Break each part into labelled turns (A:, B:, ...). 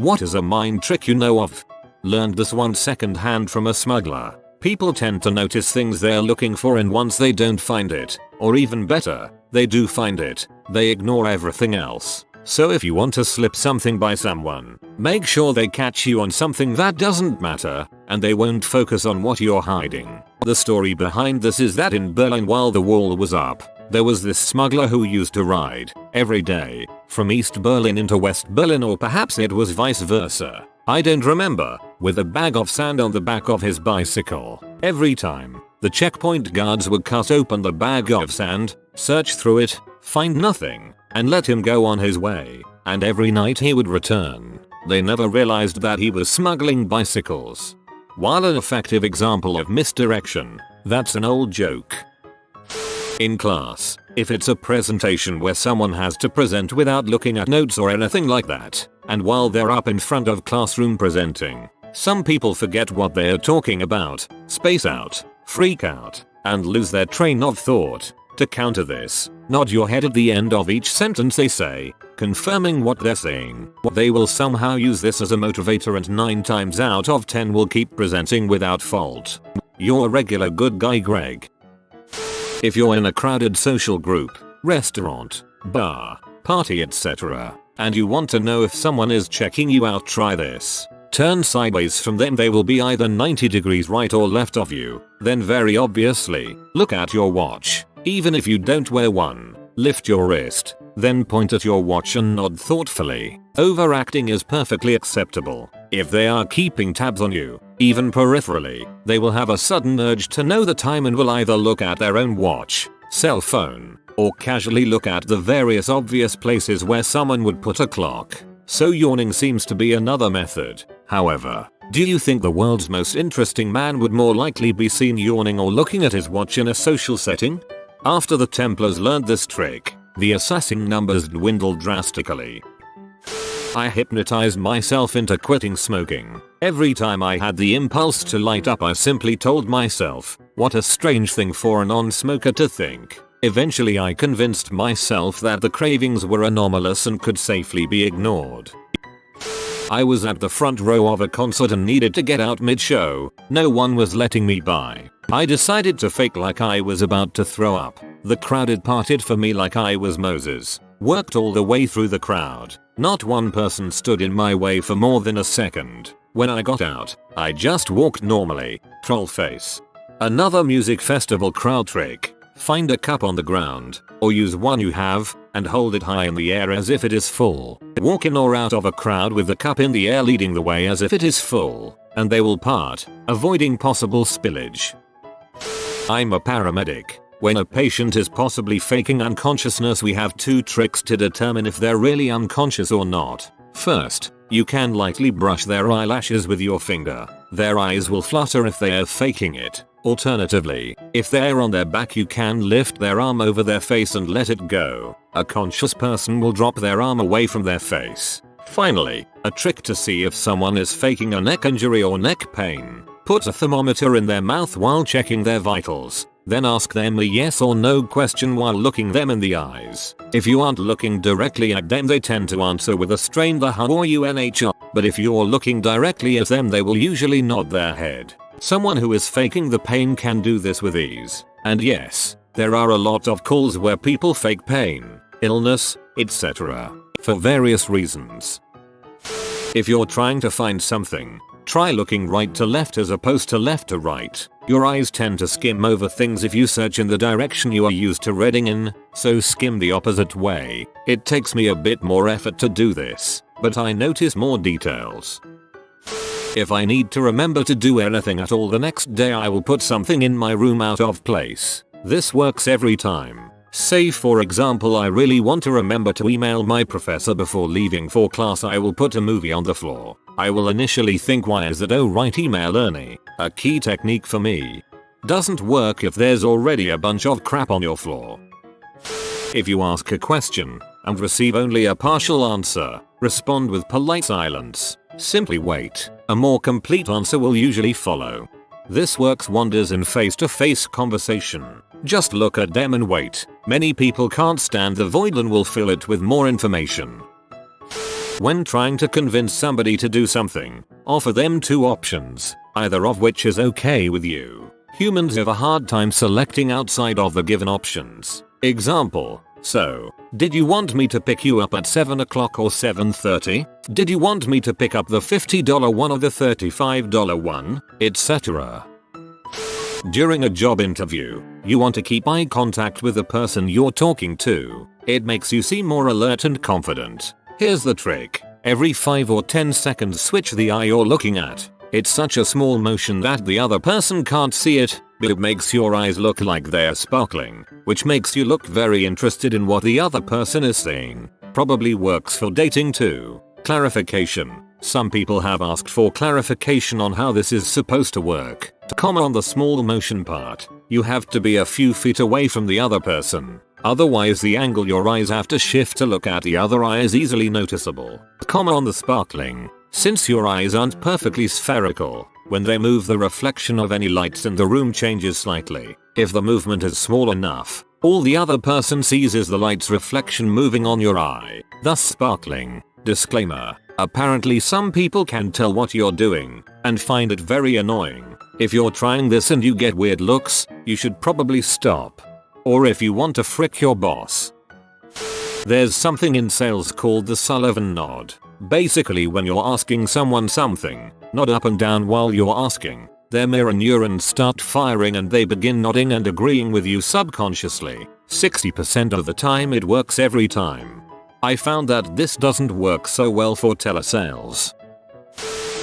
A: What is a mind trick you know of? Learned this one second hand from a smuggler. People tend to notice things they're looking for, and once they don't find it, or even better, they do find it, they ignore everything else. So if you want to slip something by someone, make sure they catch you on something that doesn't matter, and they won't focus on what you're hiding. The story behind this is that in Berlin, while the wall was up, there was this smuggler who used to ride, every day, from East Berlin into West Berlin, or perhaps it was vice versa. I don't remember, with a bag of sand on the back of his bicycle. Every time, the checkpoint guards would cut open the bag of sand, search through it, find nothing, and let him go on his way. And every night he would return. They never realized that he was smuggling bicycles. While an effective example of misdirection, that's an old joke. In class, if it's a presentation where someone has to present without looking at notes or anything like that, and while they're up in front of classroom presenting, some people forget what they're talking about, space out, freak out, and lose their train of thought. To counter this, nod your head at the end of each sentence they say, confirming what they're saying. They will somehow use this as a motivator, and 9 times out of 10 will keep presenting without fault. You're a regular good guy, Greg. If you're in a crowded social group, restaurant, bar, party, etc., and you want to know if someone is checking you out, try this. Turn sideways from them. They will be either 90 degrees right or left of you. Then very obviously, look at your watch. Even if you don't wear one, lift your wrist, then point at your watch and nod thoughtfully. Overacting is perfectly acceptable. If they are keeping tabs on you, even peripherally, they will have a sudden urge to know the time and will either look at their own watch, cell phone, or casually look at the various obvious places where someone would put a clock. So yawning seems to be another method. However, do you think the world's most interesting man would more likely be seen yawning or looking at his watch in a social setting? After the Templars learned this trick, the assassin numbers dwindled drastically. I hypnotized myself into quitting smoking. Every time I had the impulse to light up, I simply told myself, what a strange thing for a non-smoker to think. Eventually I convinced myself that the cravings were anomalous and could safely be ignored. I was at the front row of a concert and needed to get out mid-show. No one was letting me by. I decided to fake like I was about to throw up. The crowd had parted for me like I was Moses. Worked all the way through the crowd. Not one person stood in my way for more than a second. When I got out, I just walked normally. Troll face. Another music festival crowd trick. Find a cup on the ground, or use one you have, and hold it high in the air as if it is full. Walk in or out of a crowd with the cup in the air leading the way as if it is full, and they will part, avoiding possible spillage. I'm a paramedic. When a patient is possibly faking unconsciousness, we have 2 tricks to determine if they're really unconscious or not. First, you can lightly brush their eyelashes with your finger. Their eyes will flutter if they are faking it. Alternatively, if they're on their back, you can lift their arm over their face and let it go. A conscious person will drop their arm away from their face. Finally, a trick to see if someone is faking a neck injury or neck pain. Put a thermometer in their mouth while checking their vitals. Then ask them a yes or no question while looking them in the eyes. If you aren't looking directly at them, they tend to answer with a strained "huh" or "UNH." But if you're looking directly at them, they will usually nod their head. Someone who is faking the pain can do this with ease. And yes, there are a lot of calls where people fake pain, illness, etc. for various reasons. If you're trying to find something, try looking right to left as opposed to left to right. Your eyes tend to skim over things if you search in the direction you are used to reading in, so skim the opposite way. It takes me a bit more effort to do this, but I notice more details. If I need to remember to do anything at all the next day, I will put something in my room out of place. This works every time. Say for example, I really want to remember to email my professor before leaving for class. I will put a movie on the floor. I will initially think, why is it, oh right, email Ernie. A key technique for me. Doesn't work if there's already a bunch of crap on your floor. If you ask a question and receive only a partial answer, respond with polite silence. Simply wait. A more complete answer will usually follow. This works wonders in face-to-face conversation. Just look at them and wait. Many people can't stand the void and will fill it with more information. When trying to convince somebody to do something, offer them two options, either of which is okay with you. Humans have a hard time selecting outside of the given options. Example: so, did you want me to pick you up at 7 o'clock or 7:30? Did you want me to pick up the $50 one or the $35 one? Etc. During a job interview, you want to keep eye contact with the person you're talking to. It makes you seem more alert and confident. Here's the trick. Every 5 or 10 seconds switch the eye you're looking at. It's such a small motion that the other person can't see it, but it makes your eyes look like they're sparkling, which makes you look very interested in what the other person is saying. Probably works for dating too. Clarification. Some people have asked for clarification on how this is supposed to work. To comment on the small motion part, you have to be a few feet away from the other person. Otherwise the angle your eyes have to shift to look at the other eye is easily noticeable. Comment on the sparkling. Since your eyes aren't perfectly spherical, when they move the reflection of any lights in the room changes slightly. If the movement is small enough, all the other person sees is the light's reflection moving on your eye, thus sparkling. Disclaimer. Apparently some people can tell what you're doing and find it very annoying. If you're trying this and you get weird looks, you should probably stop. Or if you want to frick your boss. There's something in sales called the Sullivan nod. Basically when you're asking someone something, nod up and down while you're asking. Their mirror neurons start firing and they begin nodding and agreeing with you subconsciously. 60% of the time it works every time. I found that this doesn't work so well for telesales.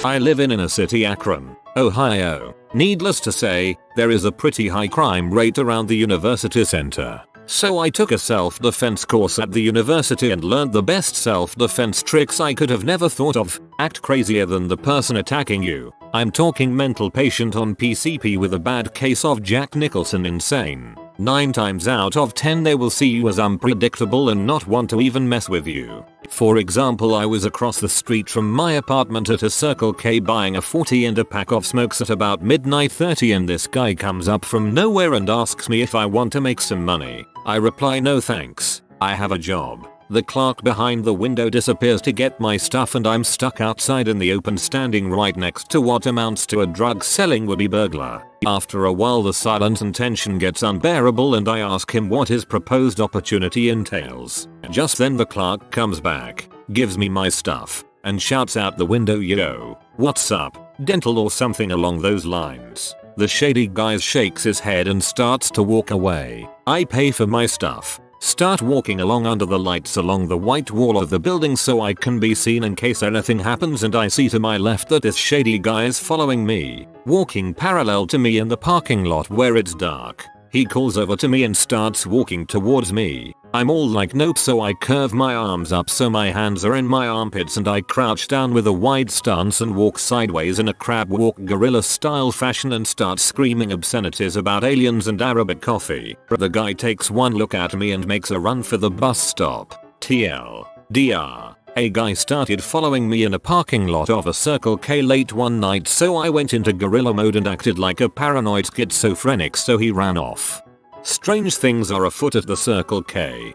A: I live in inner city Akron, Ohio. Needless to say, there is a pretty high crime rate around the university center. So I took a self-defense course at the university and learned the best self-defense tricks I could have never thought of. Act crazier than the person attacking you. I'm talking mental patient on PCP with a bad case of Jack Nicholson insane. 9 times out of 10 they will see you as unpredictable and not want to even mess with you. For example, I was across the street from my apartment at a Circle K buying a 40 and a pack of smokes at about midnight 30 and this guy comes up from nowhere and asks me if I want to make some money. I reply no thanks, I have a job. The clerk behind the window disappears to get my stuff and I'm stuck outside in the open standing right next to what amounts to a drug selling would-be burglar. After a while the silence and tension gets unbearable and I ask him what his proposed opportunity entails. Just then the clerk comes back, gives me my stuff, and shouts out the window, "Yo, what's up, dental?" or something along those lines. The shady guy shakes his head and starts to walk away. I pay for my stuff. Start walking along under the lights along the white wall of the building so I can be seen in case anything happens, and I see to my left that this shady guy is following me, walking parallel to me in the parking lot where it's dark. He calls over to me and starts walking towards me. I'm all like nope, so I curve my arms up so my hands are in my armpits and I crouch down with a wide stance and walk sideways in a crab walk gorilla style fashion and start screaming obscenities about aliens and Arabic coffee. The guy takes one look at me and makes a run for the bus stop. TLDR. A guy started following me in a parking lot of a Circle K late one night, so I went into gorilla mode and acted like a paranoid schizophrenic, so he ran off. Strange things are afoot at the Circle K.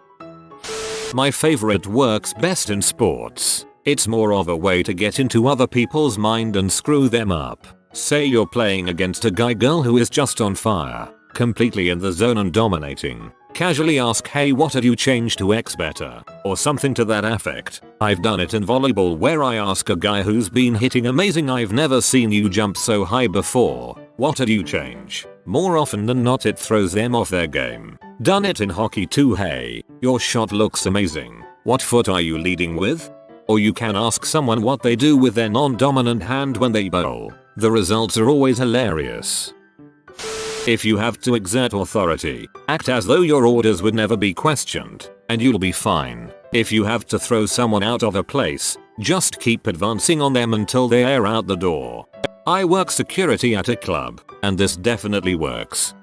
A: My favorite works best in sports. It's more of a way to get into other people's mind and screw them up. Say you're playing against a girl who is just on fire, completely in the zone and dominating. Casually ask, "Hey, what did you change to X better?" or something to that effect. I've done it in volleyball where I ask a guy who's been hitting amazing, "I've never seen you jump so high before. What did you change?" More often than not it throws them off their game. Done it in hockey too. "Hey, your shot looks amazing. What foot are you leading with?" Or you can ask someone what they do with their non-dominant hand when they bowl. The results are always hilarious. If you have to exert authority, act as though your orders would never be questioned, and you'll be fine. If you have to throw someone out of a place, just keep advancing on them until they are out the door. I work security at a club, and this definitely works.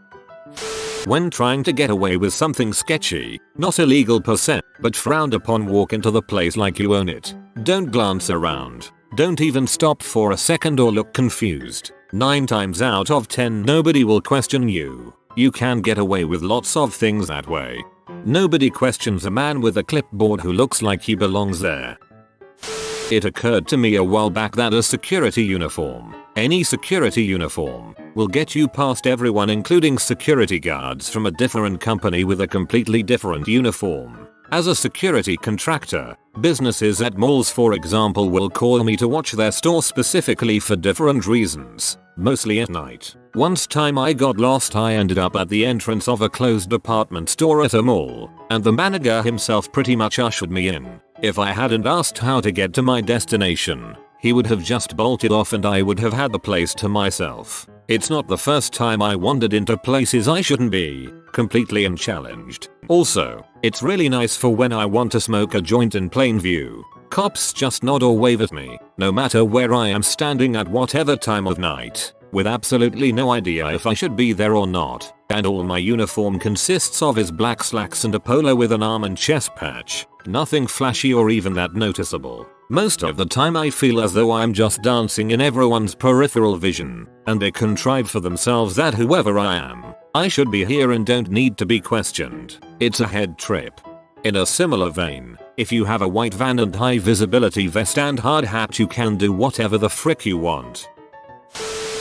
A: When trying to get away with something sketchy, not illegal per se, but frowned upon, walk into the place like you own it. Don't glance around. Don't even stop for a second or look confused. 9 times out of 10 nobody will question you. You can get away with lots of things that way. Nobody questions a man with a clipboard who looks like he belongs there. It occurred to me a while back that a security uniform, any security uniform, will get you past everyone, including security guards from a different company with a completely different uniform. As a security contractor, businesses at malls for example will call me to watch their store specifically for different reasons, mostly at night. Once time I got lost, I ended up at the entrance of a closed department store at a mall, and the manager himself pretty much ushered me in. If I hadn't asked how to get to my destination, he would have just bolted off and I would have had the place to myself. It's not the first time I wandered into places I shouldn't be, completely unchallenged. Also, it's really nice for when I want to smoke a joint in plain view. Cops just nod or wave at me, no matter where I am standing at whatever time of night, with absolutely no idea if I should be there or not. And all my uniform consists of is black slacks and a polo with an arm and chest patch. Nothing flashy or even that noticeable. Most of the time I feel as though I'm just dancing in everyone's peripheral vision, and they contrive for themselves that whoever I am, I should be here and don't need to be questioned. It's a head trip. In a similar vein, if you have a white van and high visibility vest and hard hat, you can do whatever the frick you want.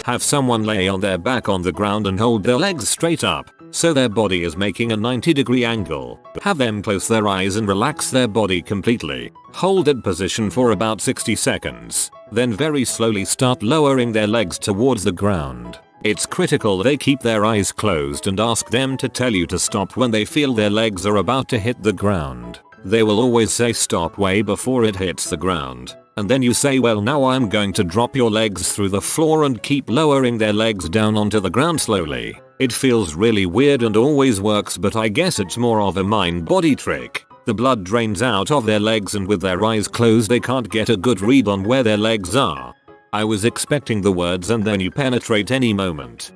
A: Have someone lay on their back on the ground and hold their legs straight up, so their body is making a 90-degree angle. Have them close their eyes and relax their body completely. Hold that position for about 60 seconds. Then very slowly start lowering their legs towards the ground. It's critical they keep their eyes closed and ask them to tell you to stop when they feel their legs are about to hit the ground. They will always say stop way before it hits the ground. And then you say, well, now I'm going to drop your legs through the floor, and keep lowering their legs down onto the ground slowly. It feels really weird and always works, but I guess it's more of a mind-body trick. The blood drains out of their legs and with their eyes closed they can't get a good read on where their legs are. I was expecting the words "and then you penetrate" any moment.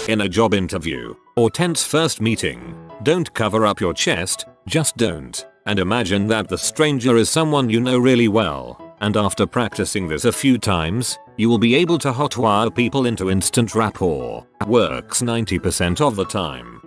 A: In a job interview or tense first meeting, don't cover up your chest, just don't. And imagine that the stranger is someone you know really well, and after practicing this a few times, you will be able to hotwire people into instant rapport. Works 90% of the time.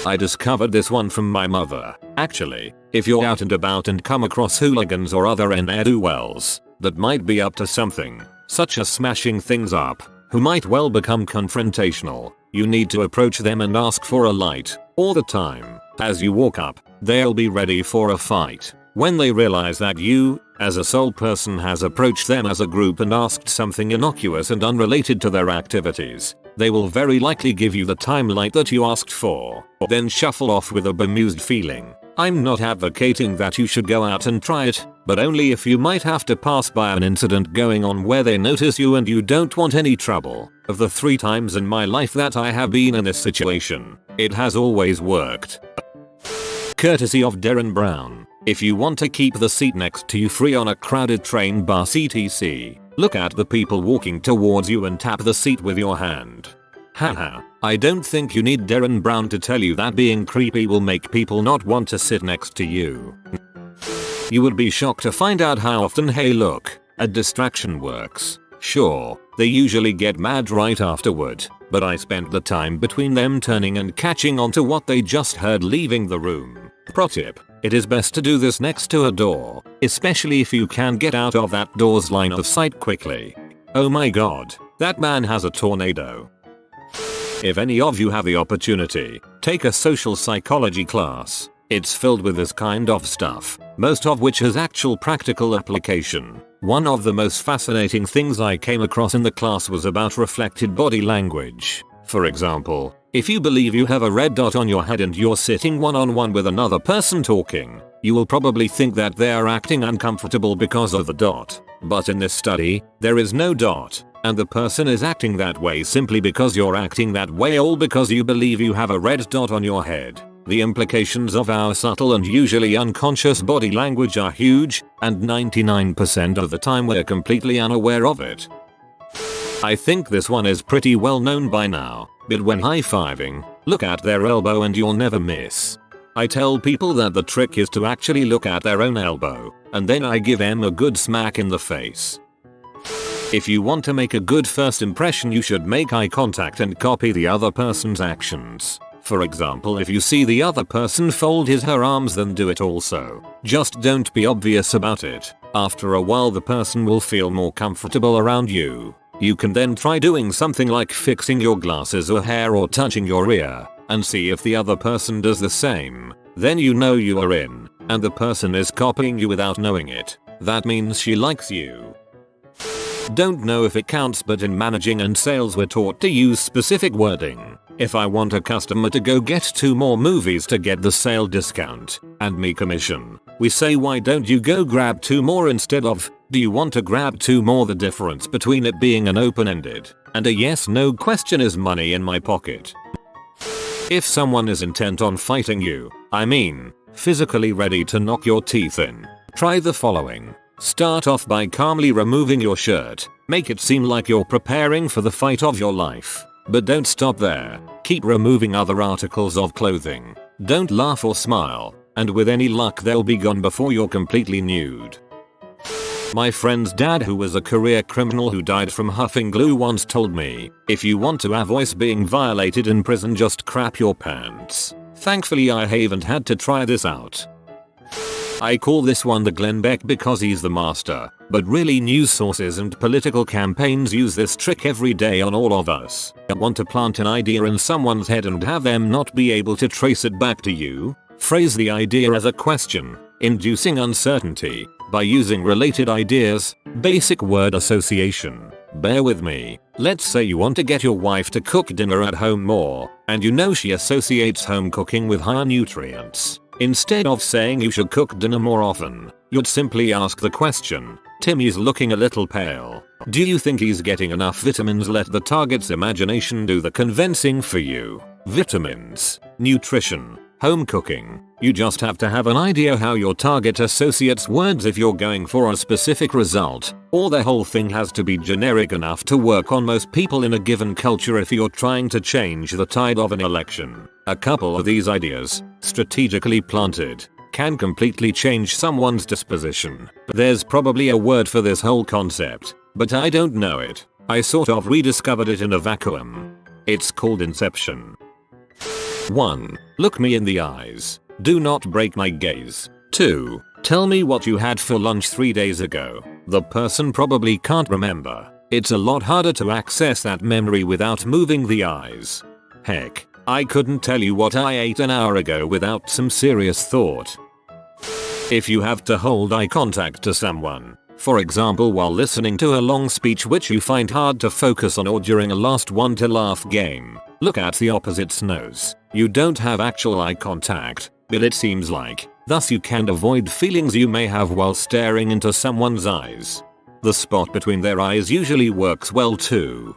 A: I discovered this one from my mother. Actually, if you're out and about and come across hooligans or other ne'er-do-wells that might be up to something, such as smashing things up, who might well become confrontational, you need to approach them and ask for a light, all the time. As you walk up, they'll be ready for a fight. When they realize that you, as a sole person, has approached them as a group and asked something innocuous and unrelated to their activities, they will very likely give you the time light that you asked for, then shuffle off with a bemused feeling. I'm not advocating that you should go out and try it, but only if you might have to pass by an incident going on where they notice you and you don't want any trouble. Of the 3 times in my life that I have been in this situation, it has always worked. Courtesy of Darren Brown. If you want to keep the seat next to you free on a crowded train, bus, etc., look at the people walking towards you and tap the seat with your hand. Haha, I don't think you need Darren Brown to tell you that being creepy will make people not want to sit next to you. You would be shocked to find out how often "hey look" a distraction works. Sure, they usually get mad right afterward, but I spent the time between them turning and catching on to what they just heard leaving the room. Pro tip: it is best to do this next to a door, especially if you can get out of that door's line of sight quickly. Oh my god, that man has a tornado. If any of you have the opportunity, take a social psychology class. It's filled with this kind of stuff, most of which has actual practical application. One of the most fascinating things I came across in the class was about reflected body language. For example, if you believe you have a red dot on your head and you're sitting one-on-one with another person talking, you will probably think that they are acting uncomfortable because of the dot. But in this study, there is no dot, and the person is acting that way simply because you're acting that way, all because you believe you have a red dot on your head. The implications of our subtle and usually unconscious body language are huge, and 99% of the time we're completely unaware of it. I think this one is pretty well known by now, but when high-fiving, look at their elbow and you'll never miss. I tell people that the trick is to actually look at their own elbow, and then I give them a good smack in the face. If you want to make a good first impression, you should make eye contact and copy the other person's actions. For example, if you see the other person fold his/her arms, then do it also. Just don't be obvious about it. After a while the person will feel more comfortable around you. You can then try doing something like fixing your glasses or hair or touching your ear, and see if the other person does the same. Then you know you are in, and the person is copying you without knowing it. That means she likes you. Don't know if it counts, but in managing and sales we're taught to use specific wording. If I want a customer to go get 2 more movies to get the sale discount and me commission, we say, why don't you go grab 2 more instead of, do you want to grab 2 more? The difference between it being an open-ended and a yes/no question is money in my pocket. If someone is intent on fighting you, I mean, physically ready to knock your teeth in, try the following. Start off by calmly removing your shirt. Make it seem like you're preparing for the fight of your life. But don't stop there. Keep removing other articles of clothing. Don't laugh or smile, and with any luck they'll be gone before you're completely nude. My friend's dad, who was a career criminal who died from huffing glue, once told me, if you want to avoid being violated in prison, just crap your pants. Thankfully I haven't had to try this out. I call this one the Glenn Beck because he's the master, but really news sources and political campaigns use this trick every day on all of us. Want to plant an idea in someone's head and have them not be able to trace it back to you? Phrase the idea as a question, inducing uncertainty by using related ideas, basic word association. Bear with me. Let's say you want to get your wife to cook dinner at home more, and you know she associates home cooking with higher nutrients. Instead of saying you should cook dinner more often, you'd simply ask the question, Timmy's looking a little pale. Do you think he's getting enough vitamins? Let the target's imagination do the convincing for you. Vitamins, nutrition, home cooking. You just have to have an idea how your target associates words if you're going for a specific result, or the whole thing has to be generic enough to work on most people in a given culture if you're trying to change the tide of an election. A couple of these ideas, strategically planted, can completely change someone's disposition. There's probably a word for this whole concept, but I don't know it. I sort of rediscovered it in a vacuum. It's called Inception. 1. Look me in the eyes. Do not break my gaze. 2. Tell me what you had for lunch 3 days ago. The person probably can't remember. It's a lot harder to access that memory without moving the eyes. Heck, I couldn't tell you what I ate an hour ago without some serious thought. If you have to hold eye contact to someone, for example while listening to a long speech which you find hard to focus on, or during a last one to laugh game, look at the opposite's nose. You don't have actual eye contact, but it seems like, thus you can avoid feelings you may have while staring into someone's eyes. The spot between their eyes usually works well too.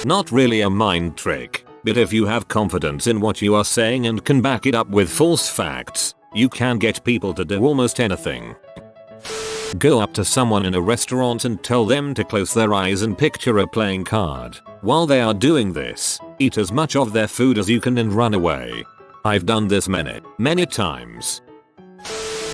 A: Not really a mind trick, but if you have confidence in what you are saying and can back it up with false facts, you can get people to do almost anything. Go up to someone in a restaurant and tell them to close their eyes and picture a playing card. While they are doing this, eat as much of their food as you can and run away. I've done this many times.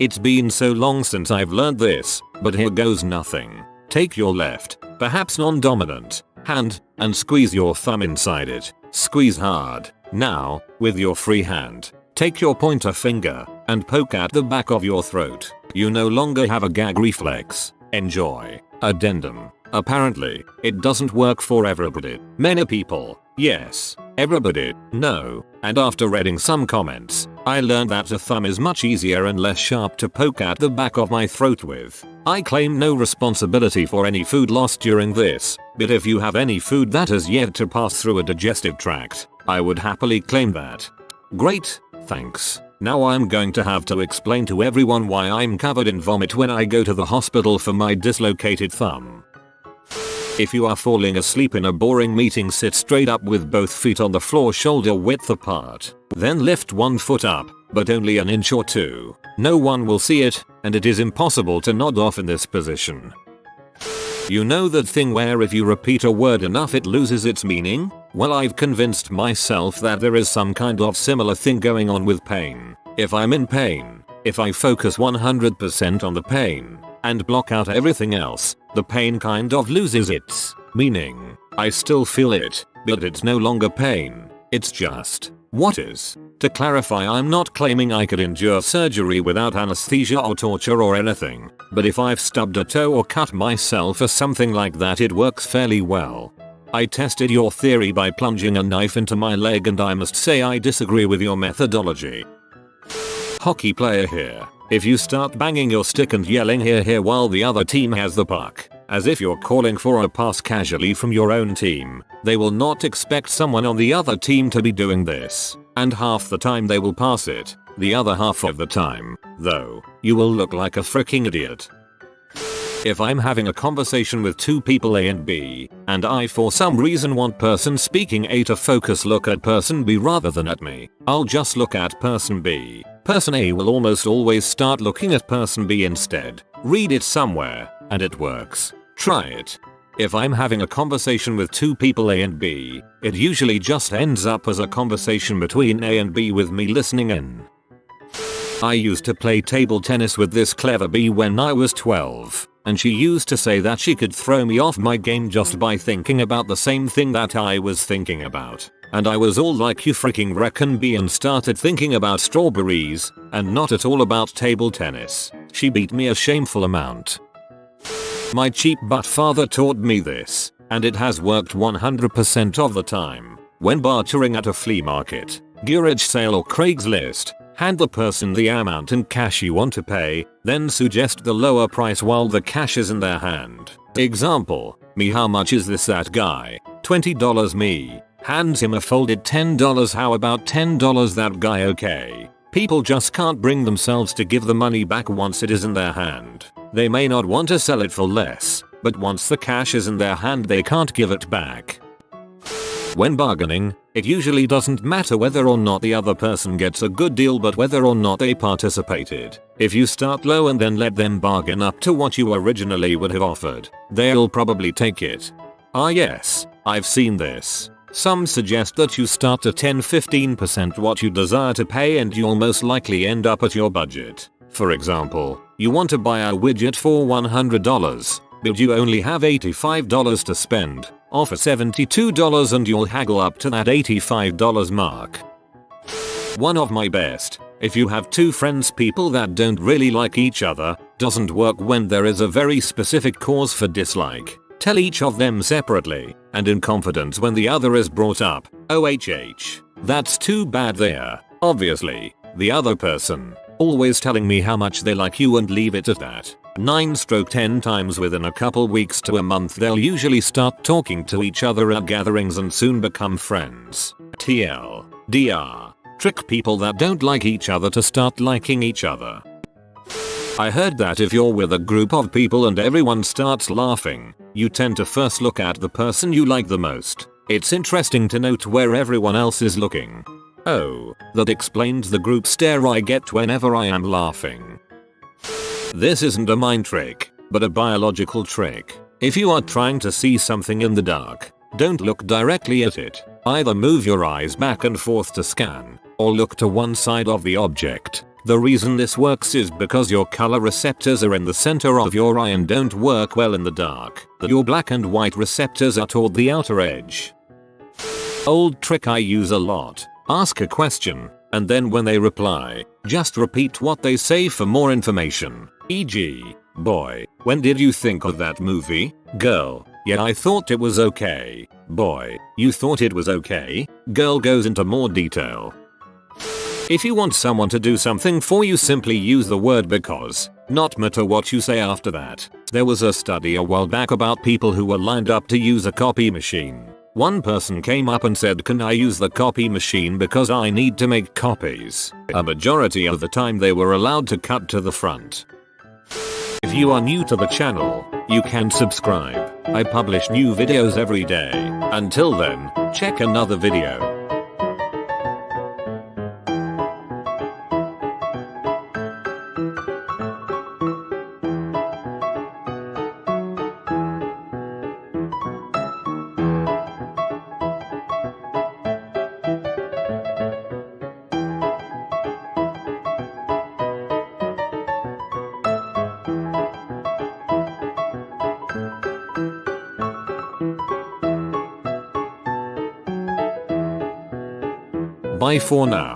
A: It's been so long since I've learned this, but here goes nothing. Take your left, perhaps non-dominant, hand, and squeeze your thumb inside it. Squeeze hard. Now, with your free hand, take your pointer finger and poke at the back of your throat. You no longer have a gag reflex. Enjoy. Addendum. Apparently, it doesn't work for everybody. Many people, yes. Everybody, no. And after reading some comments, I learned that the thumb is much easier and less sharp to poke at the back of my throat with. I claim no responsibility for any food lost during this, but if you have any food that has yet to pass through a digestive tract, I would happily claim that. Great, thanks. Now I'm going to have to explain to everyone why I'm covered in vomit when I go to the hospital for my dislocated thumb. If you are falling asleep in a boring meeting, sit straight up with both feet on the floor shoulder width apart. Then lift one foot up, but only an inch or two. No one will see it, and it is impossible to nod off in this position. You know that thing where if you repeat a word enough it loses its meaning? Well, I've convinced myself that there is some kind of similar thing going on with pain. If I'm in pain, if I focus 100% on the pain, and block out everything else, the pain kind of loses its meaning. I still feel it, but it's no longer pain. It's just What is? To clarify, I'm not claiming I could endure surgery without anesthesia or torture or anything, but if I've stubbed a toe or cut myself or something like that, it works fairly well. I tested your theory by plunging a knife into my leg, and I must say I disagree with your methodology. Hockey player here. If you start banging your stick and yelling "here here" while the other team has the puck, as if you're calling for a pass casually from your own team, they will not expect someone on the other team to be doing this, and half the time they will pass it. The other half of the time, though, you will look like a freaking idiot. If I'm having a conversation with two people A and B, and I for some reason want person speaking A to focus look at person B rather than at me, I'll just look at person B. Person A will almost always start looking at person B instead. Read it somewhere, and it works. Try it. If I'm having a conversation with two people A and B, it usually just ends up as a conversation between A and B with me listening in. I used to play table tennis with this clever B when I was 12. And she used to say that she could throw me off my game just by thinking about the same thing that I was thinking about. And I was all like, "You freaking reckon B?" and started thinking about strawberries, and not at all about table tennis. She beat me a shameful amount. My cheap butt father taught me this, and it has worked 100% of the time. When bartering at a flea market, garage sale or Craigslist, hand the person the amount in cash you want to pay, then suggest the lower price while the cash is in their hand. Example, "Me, how much is this?" That guy, $20. Me, hands him a folded $10. "How about $10?" That guy, "Okay." People just can't bring themselves to give the money back once it is in their hand. They may not want to sell it for less, but once the cash is in their hand they can't give it back. When bargaining, it usually doesn't matter whether or not the other person gets a good deal, but whether or not they participated. If you start low and then let them bargain up to what you originally would have offered, they'll probably take it. Ah yes, I've seen this. Some suggest that you start at 10-15% what you desire to pay, and you'll most likely end up at your budget. For example, you want to buy a widget for $100, but you only have $85 to spend. Offer $72 and you'll haggle up to that $85 mark. One of my best, if you have two friends, people that don't really like each other, doesn't work when there is a very specific cause for dislike. Tell each of them separately, and in confidence when the other is brought up. OHH. That's too bad there. Obviously, the other person, always telling me how much they like you, and leave it at that. 9-10 times within a couple weeks to a month they'll usually start talking to each other at gatherings and soon become friends. TLDR. Trick people that don't like each other to start liking each other. I heard that if you're with a group of people and everyone starts laughing, you tend to first look at the person you like the most. It's interesting to note where everyone else is looking. Oh, that explains the group stare I get whenever I am laughing. This isn't a mind trick, but a biological trick. If you are trying to see something in the dark, don't look directly at it. Either move your eyes back and forth to scan, or look to one side of the object. The reason this works is because your color receptors are in the center of your eye and don't work well in the dark. Your black and white receptors are toward the outer edge. Old trick I use a lot. Ask a question, and then when they reply, just repeat what they say for more information. E.g., "Boy, when did you think of that movie?" Girl, "Yeah, I thought it was okay." Boy, "You thought it was okay?" Girl goes into more detail. If you want someone to do something for you, simply use the word "because," not matter what you say after that. There was a study a while back about people who were lined up to use a copy machine. One person came up and said, "Can I use the copy machine because I need to make copies?" A majority of the time they were allowed to cut to the front. If you are new to the channel, you can subscribe. I publish new videos every day. Until then, check another video. Bye for now.